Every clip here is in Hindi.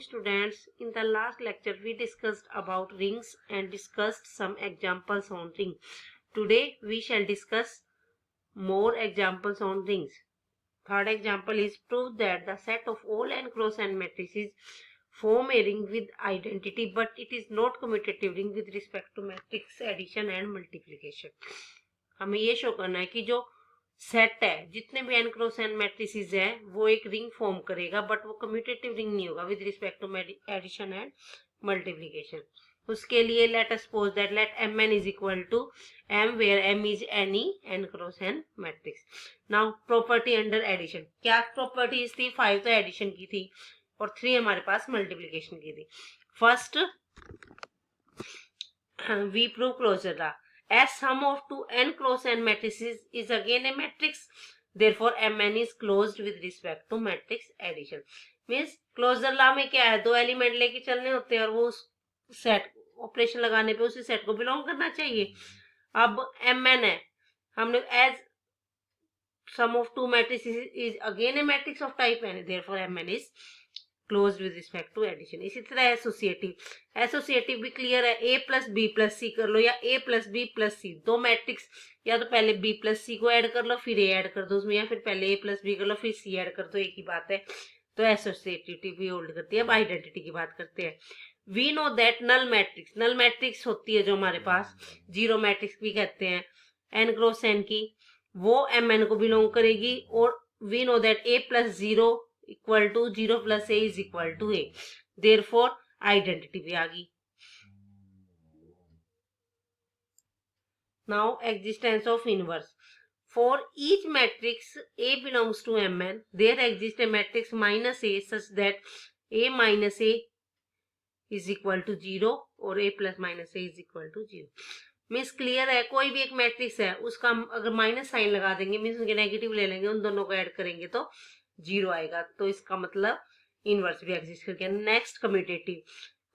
students. In the last lecture we discussed about rings and discussed some examples on ring. Today we shall discuss more examples on rings. Third example is prove that the set of all n cross n matrices form a ring with identity but it is not commutative ring with respect to matrix addition and multiplication. हमें ये शो करना है कि जो सेट है जितने भी n क्रॉस n मैट्रिसेस है वो एक रिंग फॉर्म करेगा बट वो कम्यूटेटिव रिंग नहीं होगा with respect to addition and multiplication. उसके लिए let us suppose that let mn is equal to m where m is any n cross n matrix. Now property under addition, क्या प्रॉपर्टीज थी? 5 तो एडिशन की थी और 3 हमारे पास मल्टीप्लिकेशन की थी. First we prove closure law. As sum of two n cross n matrices is again a matrix, therefore mn is closed with respect to matrix addition. Means closure law में क्या है, दो एलिमेंट लेके चलने होते हैं और वो उस सेट ऑपरेशन लगाने पे उसी सेट को बिलोंग करना चाहिए. अब mn है, हमने as sum of two matrices is again a matrix of type n, therefore mn is close with respect to addition. इसी तरह एसोसिएटिव भी क्लियर है. a plus b plus c कर लो या a plus b plus c, दो मैट्रिक्स या तो पहले b प्लस सी को ऐड कर लो फिर a ऐड कर दो उसमें, या फिर पहले a प्लस बी कर लो फिर c ऐड कर दो, एक ही बात है. तो एसोसिएटिविटी भी होल्ड करती है. अब आइडेंटिटी की बात करते हैं. We know that null matrix होती है जो हमारे पास जीरो मैट्रिक्स भी कहते हैं n क्रॉस n की, वो mn को बिलोंग करेगी. और we know that a plus 0 equal to 0 plus a is equal to a, therefore identity भी आ गई. Now existence of inverse. For each matrix a belongs to mn there exist a matrix minus a such that a minus a is equal to 0 और a plus minus a is equal to 0. Means clear है, कोई भी एक मैट्रिक्स है उसका हम अगर माइनस साइन लगा देंगे मीन्स उनके नेगेटिव ले लेंगे, उन दोनों को ऐड करेंगे तो 0 आएगा. तो इसका मतलब इनवर्स भी एग्जिस्ट करके. नेक्स्ट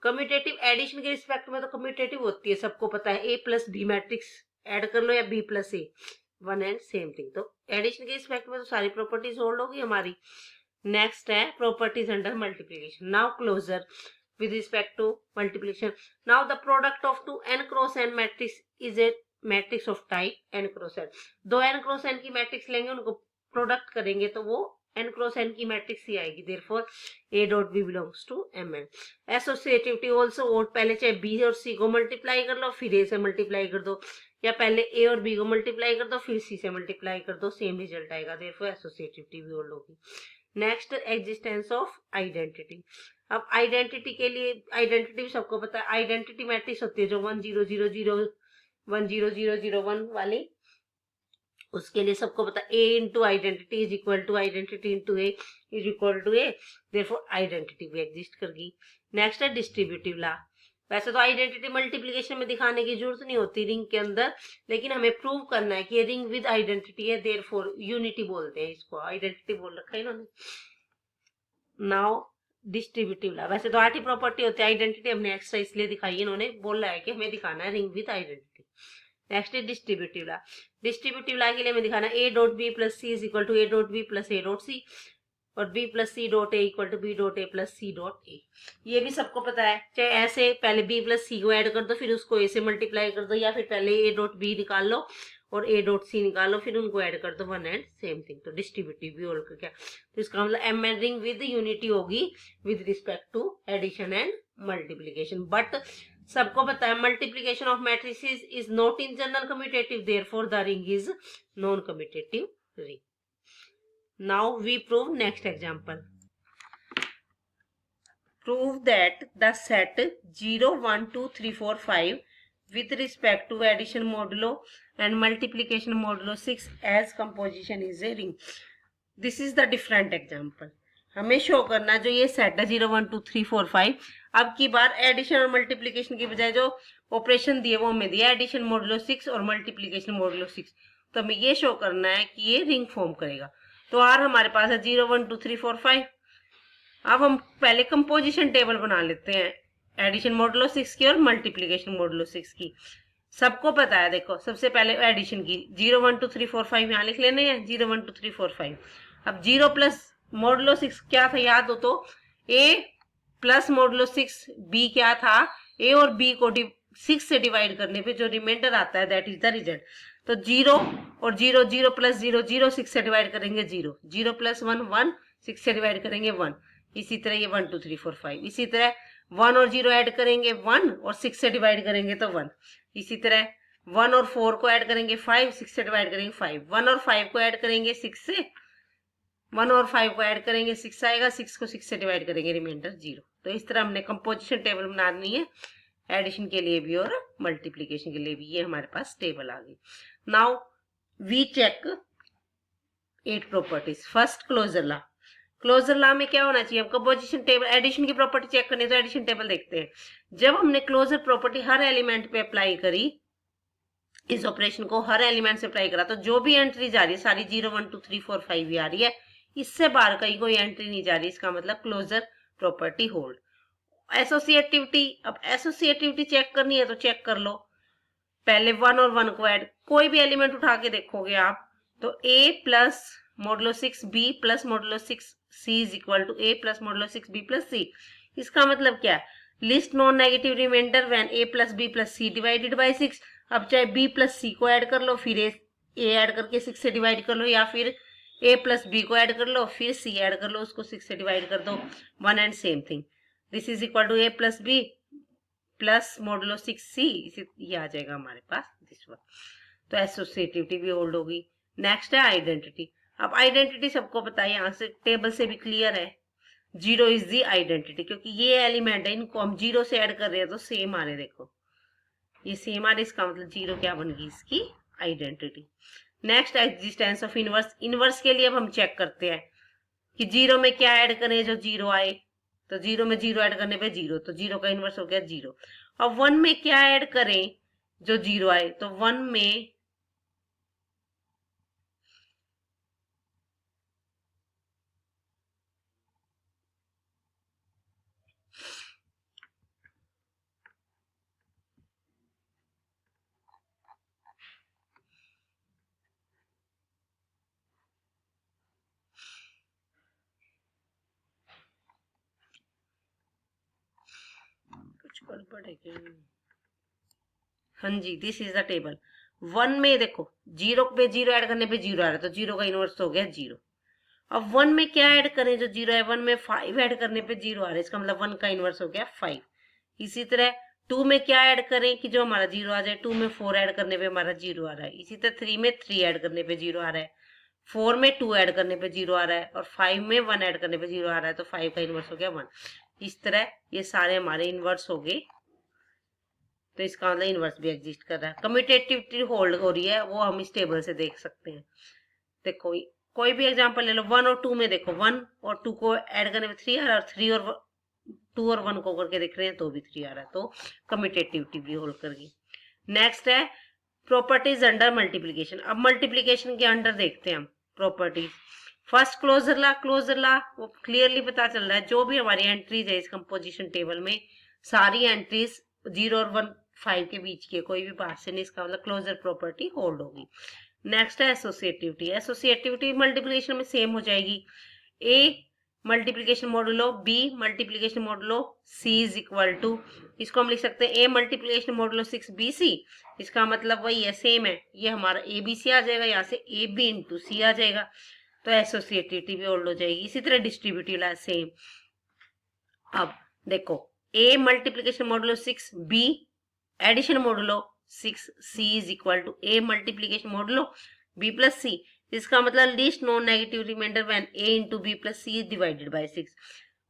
कम्यूटेटिव एडिशन के रिस्पेक्ट में तो कम्यूटेटिव होती है, सबको पता है. a plus b matrix add कर लो या b plus a, one and same thing. तो एडिशन के रिस्पेक्ट में तो सारी प्रॉपर्टीज होल्ड होगी हमारी. नेक्स्ट है properties under multiplication. Now closure with respect to multiplication. Now the product of two n cross n matrix is a matrix of type n cross n. दो n cross n की मैट्रिक्स लेंगे उनको प्रोडक्ट करेंगे तो वो n cross n की मैट्रिक्स ही आएगी. therefore a dot b belongs to mn. Associativity also vote, पहले चाहे b और c को मल्टीप्लाई कर लो फिर a से मल्टीप्लाई कर दो, या पहले a और b को मल्टीप्लाई कर दो फिर c से मल्टीप्लाई कर दो, सेम रिजल्ट आएगा. therefore एसोसिएटिविटी भी होल्ड होगी. Next existence of identity. अब आइडेंटिटी के लिए आइडेंटिटी सबको पता है, आइडेंटिटी मैट्रिक्स होती है जो 1 0 0 0 1 0 0 0 1 वाली, उसके लिए सबको पता है a into identity is equal to identity into a is equal to a, therefore identity भी एग्जिस्ट करगी. नेक्स्ट है डिस्ट्रीब्यूटिव लॉ. वैसे तो आइडेंटिटी मल्टीप्लिकेशन में दिखाने की जरूरत नहीं होती रिंग के अंदर, लेकिन हमें प्रूव करना है कि ये रिंग विद आइडेंटिटी है, देयरफॉर यूनिटी बोलते हैं इसको. आइडेंटिटी बोल रखा है इन्होंने. Now distributive law. वैसे तो 8 ही प्रॉपर्टी होती है, आइडेंटिटी हमने एक्स्ट्रा इसलिए दिखाई है, इन्होंने बोला है कि हमें दिखाना है रिंग विद आइडेंटिटी. नेक्स्ट है डिस्ट्रीब्यूटिव लॉ. डिस्ट्रीब्यूटिव लॉ के लिए हमें दिखाना है a dot b plus c is equal to a dot b plus a dot c और b plus c dot a equal to b dot a plus c dot a. ये भी सबको पता है, चाहे ऐसे पहले b प्लस सी को ऐड कर दो फिर उसको a से मल्टीप्लाई कर दो, या फिर पहले a डॉट b निकाल लो और a डॉट सी निकालो फिर उनको ऐड कर दो, वन एंड सेम थिंग. तो डिस्ट्रीब्यूटिव भी होल्ड क्या, तो इसका मतलब mn रिंग विद यूनिटी होगी with respect to addition and multiplication. But सबको पता है multiplication of matrices is not in general commutative, therefore the ring is non commutative ring. Now we prove next example. Prove that the set 0 1 2 3 4 5 with respect to addition modulo and multiplication modulo 6 as composition is a ring. This is the different example. हमें शो करना जो ये सेट है 0 1 2 3 4 5, अब की बार एडिशन और मल्टीप्लिकेशन की बजाय जो ऑपरेशन दिए वो हमें दिया एडिशन मॉडुलो 6 और मल्टीप्लिकेशन मॉडुलो 6. तो हमें ये शो करना है कि ये रिंग फॉर्म करेगा. तो आर हमारे पास है 0 1 2 3 4 5. अब हम पहले कंपोजिशन टेबल बना लेते हैं एडिशन मॉडुलो 6 की और मल्टीप्लिकेशन मॉडुलो 6 की. सबको पता है, देखो सबसे पहले एडिशन की 0 1 2 3 4 5 यहाँ लिख लेने हैं 0 1 2 3 4 5. अब 0 प्लस मॉडुलो 6 क्या था याद हो तो a प्लस मॉडुलो 6 बी क्या था, ए और बी को 6 से डिवाइड करने पे जो रिमाइंडर आता है दैट इज द रिजल्ट। तो 0 और 0, 0 प्लस 0, 0, 6 से डिवाइड करेंगे 0, 0 प्लस 1, 1, 6 से डिवाइड करेंगे 1। इसी तरह ये 1 2 3 4 5। इसी तरह 1 और 0 ऐड करेंगे 1 और 6 से डिवाइड करेंगे तो 1। इसी तरह 1 और 4 को ऐड करेंगे 5, 6 से डिवाइड करेंगे 5। 1 और 5 को ऐड करेंगे 6 से, 1 और 5 को ऐड करेंगे 6 आएगा, 6 को 6 से डिवाइड करेंगे रिमाइंडर 0। तो इस तरह हमने कंपोजिशन टेबल बनानी है एडिशन के लिए भी और मल्टीप्लीकेशन के लिए भी। ये हमारे पास टेबल आ गई। Now we check 8 properties. First closure law. Closure law में क्या होना चाहिए, हम कंपोजिशन टेबल एडिशन की प्रॉपर्टी चेक करनी है तो एडिशन टेबल देखते हैं। जब हमने क्लोजर प्रॉपर्टी हर एलिमेंट पे अप्लाई करी, इस ऑपरेशन को हर एलिमेंट से अप्लाई करा, तो जो भी एंट्रीज आ रही है सारी 0 1 2 3 4 5 ही आ रही है, इससे बाहर कहीं कोई एंट्री नहीं जा रही। इसका मतलब क्लोजर प्रॉपर्टी होल्ड। एसोसिएटिविटी, अब एसोसिएटिविटी चेक करनी है तो चेक कर लो। पहले 1 और 1 को ऐड, कोई भी एलिमेंट उठा के देखोगे आप तो a plus modulo 6 b plus modulo 6 c is equal to a plus modulo 6 b plus c। इसका मतलब क्या है, least non negative remainder when a plus b plus c divided by 6। अब चाहे b प्लस c को ऐड कर लो, फिर a ऐड करके 6 से डिवाइड कर लो, या फिर a प्लस b को ऐड कर लो, फिर c ऐड कर लो, उसको 6 से डिवाइड कर दो, one and same thing. This is equal to a plus b plus modulo 6c, ये आ जाएगा हमारे पास दिस वन। तो एसोसिएटिविटी भी होल्ड होगी। नेक्स्ट है आइडेंटिटी। अब आइडेंटिटी सबको पता है, यहाँ से टेबल से भी क्लियर है, 0 इज दी आइडेंटिटी, क्योंकि ये एलिमेंट है, इनको हम 0 से ऐड कर रहे हैं तो सेम आ रहे। देखो ये सेम आ रहे, इसका मतलब 0 क्या बन गई, इसकी identity. Next existence of inverse. Inverse के लिए अब हम चेक करते हैं कि 0 में क्या ऐड करें जो 0 आए, तो 0 में 0 ऐड करने पे 0, तो 0 का इनवर्स हो गया 0। अब 1 में क्या ऐड करें जो 0 आए, तो 1 में कुछ गड़बड़ है क्या, हाँ जी दिस इज द टेबल। 1 में देखो 0 पे 0 ऐड करने पे 0 आ रहा है, तो 0 का इनवर्स हो गया 0। अब 1 में क्या ऐड करें जो 0 है, 1 में 5 ऐड करने पे 0 आ रहा है, इसका मतलब 1 का इनवर्स हो गया 5। इसी तरह 2 में क्या ऐड करें कि जो हमारा 0 आ जाए, 2 में 4 ऐड करने पे हमारा 0 आ रहा है। इसी तरह 3 में 3 ऐड करने पे 0 आ रहा है, 4 में 2 ऐड करने पे 0 आ रहा है, और 5 में 1 ऐड करने पे 0 आ रहा है, तो 5 का इनवर्स हो गया 1। इस तरह ये सारे हमारे इनवर्स हो गए, तो इसका मतलब इनवर्स भी एग्जिस्ट कर रहा है। कम्यूटेटिविटी होल्ड हो रही है, वो हम इस टेबल से देख सकते हैं। देखो कोई भी एग्जांपल ले लो, 1 और 2 में देखो 1 और 2 को ऐड करने में 3 आ रहा है, और 3 और 2 और 1 को करके देख रहे हैं तो भी 3 आ रहा है, तो कम्यूटेटिविटी भी होल्ड कर गई। नेक्स्ट है प्रॉपर्टीज अंडर मल्टीप्लीकेशन। अब मल्टीप्लीकेशन के अंडर देखते हैं हम properties. First closure law. Closure law वो क्लियरली पता चल रहा है, जो भी हमारी एंट्रीज है इस कंपोजिशन टेबल में, सारी एंट्रीज 0 और 1 5 के बीच की, कोई भी पार्ट से नहीं, इसका मतलब क्लोजर प्रॉपर्टी होल्ड होगी। नेक्स्ट है एसोसिएटिविटी। एसोसिएटिविटी मल्टीप्लिकेशन में सेम हो जाएगी, A multiplication modulo B multiplication modulo C is equal to, इसको हम लिख सकते हैं A multiplication modulo 6 B C. इसका मतलब वही है, सेम है, ये हमारा ए बी सी आ जाएगा, यहाँ से ए बी इंटू सी आ जाएगा, तो एसोसिएटिविटी भी होल्ड हो जाएगी। इसी तरह डिस्ट्रीब्यूटिव सेम। अब देखो A multiplication modulo 6 B addition modulo 6 C is equal to A multiplication modulo B plus C. इसका मतलब least non negative remainder when a into b plus c is divided by 6,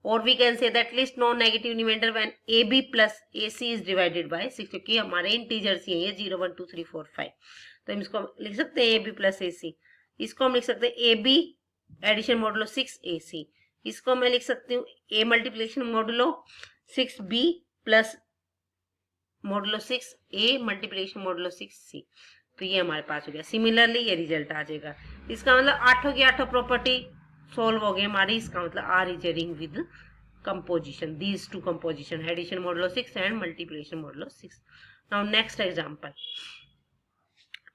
और we can say that least non negative remainder when ab plus ac is divided by 6, क्योंकि हमारे इंटीजर्स ही हैं ये 0 1 2 3 4 5, तो हम इसको लिख सकते हैं ab plus ac। इसको हम लिख सकते हैं ab एडिशन मॉडुलो 6 ac। इसको मैं लिख सकती हूँ a multiplication modulo 6 b plus modulo 6 a multiplication modulo 6 c। तो ये हमारे पास हो गया। सिमिलरली ये रिजल्ट आ जाएगा। इसका मतलब 8 की 8 प्रॉपर्टी सोल्व हो गई हमारी। इसका मतलब R is ring with composition, these two composition, addition modulo 6 and multiplication modulo 6। Now next example,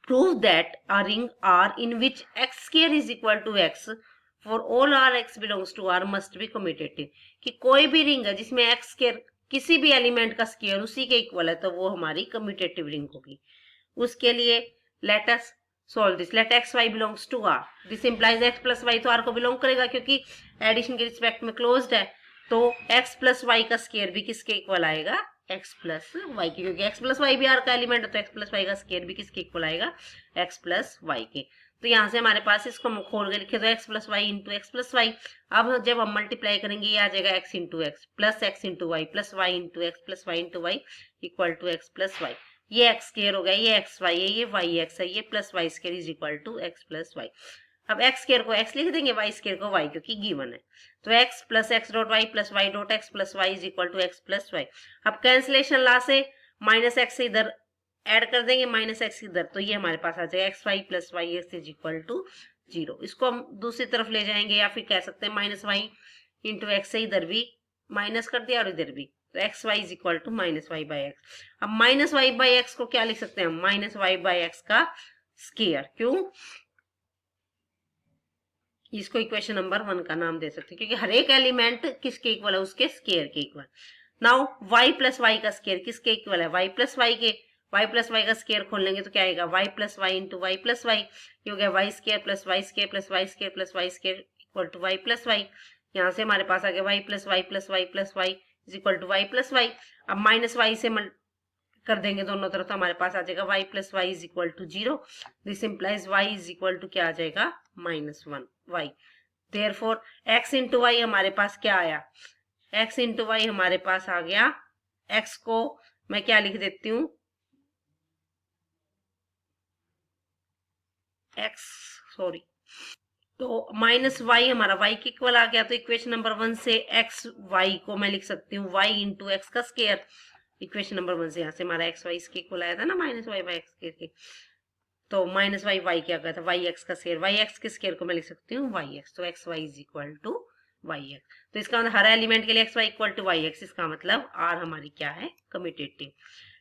prove that a ring R in which x square is equal to x for all R x belongs to R must be commutative, कि कोई भी रिंग है जिसमें एक्स स्क्वायर किसी भी एलिमेंट का स्क्वायर उसी के इक्वल है तो वो हमारी कम्यूटेटिव रिंग होगी। उसके लिए let us solve this. Let x y belongs to R, this implies x plus y तो आर को बिलोंग करेगा क्योंकि एडिशन के रिस्पेक्ट में क्लोज्ड है, तो एक्स प्लस वाई का स्क्वायर भी किसके इक्वल आएगा, एक्स प्लस वाई के, क्योंकि एक्स प्लस वाई भी आर का एलिमेंट है तो एक्स प्लस वाई का स्क्वायर भी किसके इक्वल आएगा, एक्स प्लस वाई के। तो यहाँ से हमारे पास इसको हम खोल के लिखे तो x plus y into x plus y. अब जब हम मल्टीप्लाई करेंगे ये आ जाएगा x into x plus x into y plus y into x plus y into y equal to x plus y. ये एक्स स्क्वायर हो गया, ये एक्स वाई है, ये वाई एक्स है, ये plus y square is equal to x plus y. अब एक्स स्क्वायर को एक्स लिख देंगे, वाई स्क्वायर को वाई, क्योंकि गिवन है। तो x plus x dot y plus y dot x plus y is equal to x plus y. अब कैंसिलेशन ला से माइनस एक्स इधर ऐड कर देंगे, माइनस एक्स इधर, तो ये हमारे पास आ जाएगा x y plus y x is equal to 0। इसको हम दूसरी तरफ ले जाएंगे या फिर कह सकते हैं माइनस वाई इंटू एक्स से इधर भी माइनस कर दिया और इधर भी, तो x y is equal to minus y by x. अब माइनस वाई बाई एक्स को क्या लिख सकते हैं हम, माइनस वाई बाई एक्स का स्क्वायर। क्यों, इसको इक्वेशन नंबर 1 का नाम दे सकते हैं क्योंकि हर एक एलिमेंट किसके इक्वल है, उसके स्क्वायर के equal. Now y plus y का स्क्वायर किसके इक्वल है, y प्लस वाई के। y प्लस वाई का स्क्वायर खोल लेंगे तो क्या आएगा, y plus y into y plus y, ये हो गया y square plus y square plus y square plus y square equal to y plus y. यहाँ से हमारे पास आ गया y plus y plus y plus y is equal to y plus y. अब माइनस वाई से कर देंगे दोनों तरफ तो हमारे पास आ जाएगा y plus y is equal to 0। This implies y is equal to क्या आ जाएगा, -1 y। Therefore x into y हमारे पास क्या आया, x इंटू वाई हमारे पास आ गया, x को मैं क्या लिख देती हूँ, तो माइनस वाई हमारा y के इक्वल आ गया। तो इक्वेशन नंबर 1 से एक्स वाई को मैं लिख सकती हूँ y इंटू एक्स का स्क्वायर। इक्वेशन नंबर 1 से यहाँ से हमारा एक्स वाई इसके इक्वल आया था ना, माइनस वाई बाई एक्स के, तो माइनस वाई वाई क्या था, वाई एक्स का स्क्वायर, वाई एक्स के स्क्वायर को मैं लिख सकती हूँ वाई एक्स। तो x y is equal to y x. तो इसका मतलब हर एलिमेंट के लिए x y equal to y x, इसका मतलब आर हमारी क्या है, commutative.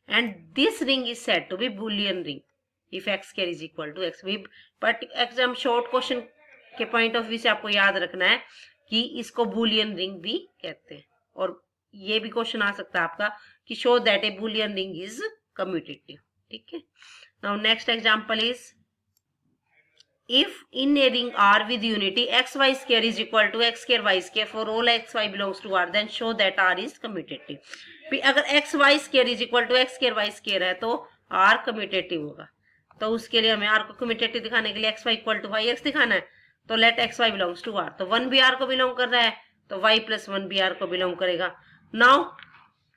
And this ring is said to be Boolean ring if x square is equal to x. But exam short question के पॉइंट ऑफ व्यू से आपको याद रखना है कि इसको बुलियन रिंग भी कहते हैं। और ये भी क्वेश्चन आ सकता है आपका कि show that A Boolean ring is commutative. ठीक है, now next example is if in a ring R with unity xy square is equal to x square y square for all xy belongs to R, then show that R is commutative। भी अगर xy square is equal to x square y square है तो R commutative होगा। तो उसके लिए हमें R को commutative दिखाने के लिए xy equal to yx दिखाना है। तो let xy belongs to R, तो 1 भी R को बिलोंग कर रहा है तो y plus 1 भी R को बिलोंग करेगा। Now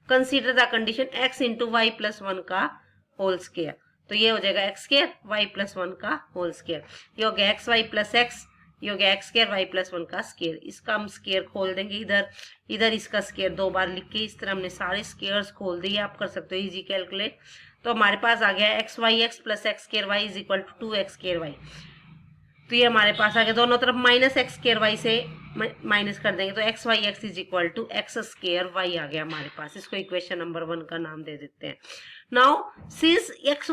consider the condition x into y plus 1 का होल स्क्वायर, तो ये हो जाएगा एक्स स्क्वायर वाई प्लस 1 का होल स्क्वायर। ये हो गया एक्स वाई प्लस एक्स, ये हो गया एक्स स्क्वायर वाई प्लस 1 का स्क्वायर। इसका हम स्क्वायर खोल देंगे इधर, इधर इसका स्क्वायर 2 बार लिख के इस तरह हमने सारे स्क्वायर्स खोल दिए, आप कर सकते हो इजी कैलकुलेट। तो हमारे पास आ गया X Y x plus X square Y is equal to 2 X square Y. तो ये हमारे पास आ गया, दोनों तरफ माइनस एक्स स्क्वायर वाई से माइनस कर देंगे तो x Y x is equal to x square Y आ गया हमारे पास। इसको इक्वेशन नंबर 1 का नाम दे देते हैं। नाउ सिंस एक्स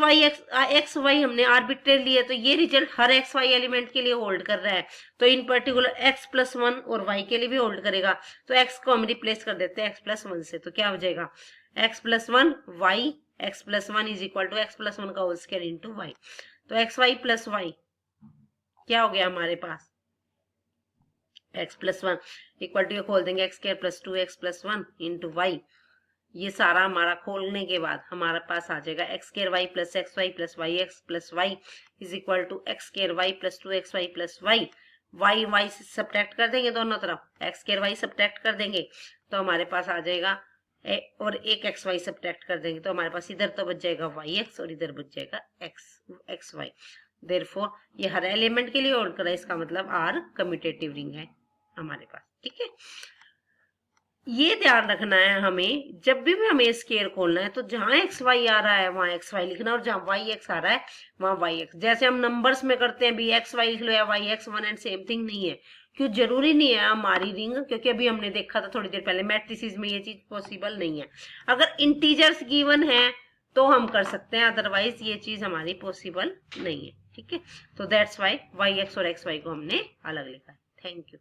वाई हमने आर्बिट्रेरी लिया तो ये रिजल्ट हर एक्स वाई एलिमेंट के लिए होल्ड कर रहा है, तो इन पर्टिकुलर एक्स प्लस 1 और वाई के लिए भी होल्ड करेगा। तो एक्स को हम रिप्लेस कर देते हैं एक्स प्लस 1 से, तो क्या हो जाएगा x plus 1 y x plus 1 is equal to x plus 1 का होल स्क्वायर इंटू वाई। तो एक्स वाई प्लस वाई क्या हो गया हमारे पास, एक्स प्लस 1 इक्वल टू, ये खोल देंगे x square plus 2 x plus 1 into y. ये सारा हमारा खोलने के बाद हमारे पास आ जाएगा x square y plus x y plus y x plus y is equal to x square y plus 2 x y plus y. Y y से सब्ट्रैक्ट कर देंगे दोनों तरफ, एक्स स्क्वायर वाई सब्ट्रैक्ट कर देंगे तो हमारे पास आ जाएगा और एक एक्स वाई सब्ट्रैक्ट कर देंगे तो हमारे पास इधर तो बच जाएगा वाई एक्स और इधर बच जाएगा एक्स वाई। देयरफॉर ये हर एलिमेंट के लिए होल्ड कर रहा है, इसका मतलब आर कम्यूटेटिव रिंग है हमारे पास। ठीक है, ये ध्यान रखना है हमें, जब भी हमें स्क्वायर खोलना है तो जहां एक्स वाई आ रहा है वहां एक्स वाई लिखना और जहां वाई एक्स आ रहा है वहां वाई एक्स। जैसे हम नंबर्स में करते हैं भी एक्स वाई लिख लो या y x, one and same thing नहीं है। क्यों जरूरी नहीं है हमारी रिंग, क्योंकि अभी हमने देखा था थोड़ी देर पहले मैट्रिसेस में ये चीज पॉसिबल नहीं है। अगर इंटीजर्स गिवन है तो हम कर सकते हैं, अदरवाइज ये चीज हमारी पॉसिबल नहीं है। ठीक है, तो दैट्स वाई वाई एक्स और एक्स वाई को हमने अलग लिखा है। Thank you.